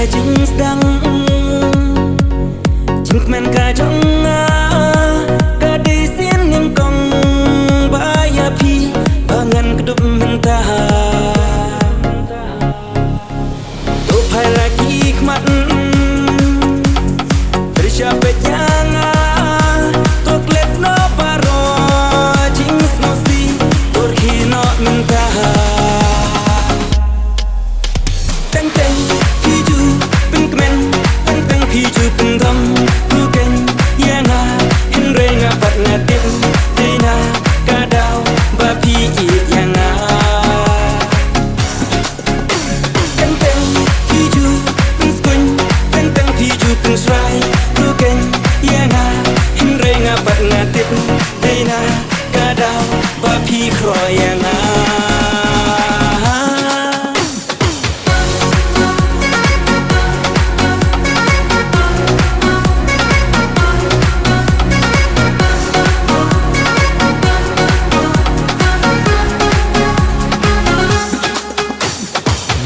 jing sedang jing men ka jong ka di sin ning kong baya pi bangan kedup mentah tu pai lagi khmat bersiapa jangan tok let no paro jing smosi turki no mentah teng teng hiju pin kemen teng teng hiju pin ram ku ken yanga henre ngapat ngadip dina kadau bapi yanga teng teng hiju pin skun teng teng hiju pin srai ku ken yanga henre ngapat ngadip dina kadau bapi kroy yanga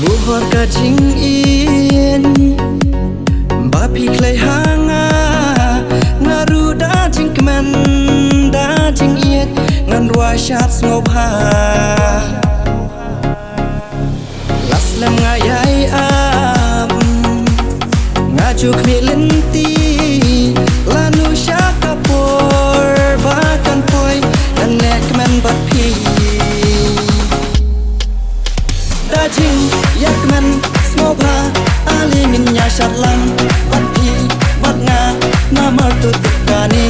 muhor ka jing in bapi klai hanga ngaru da jing kemen da jing iet ngan rua shat ngop ha las lam ngayai ab ngaju khmi lenti lanu syakapor bakan poi dan nek kemen bapi dajing yakman smoba alingin nya shatlam batpi batnga namar tutkani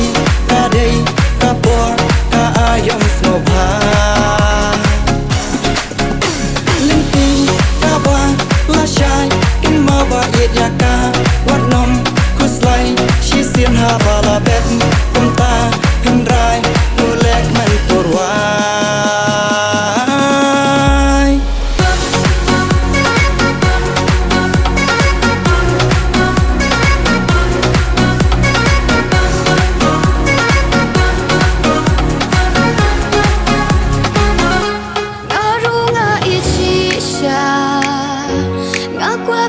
kadai kapor ka ayom smoba linting kaba lashai kin mawa yet yaka watnom kuslai shi sin ha bala bet kumta hindrai nulek man turwa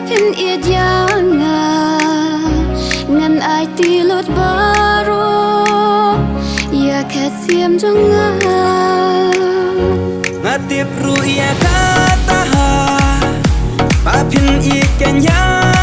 pin iet yanga ngan ai ti lot baro ya kasiam jonga ngatip ru ya kata pa pin iet kenya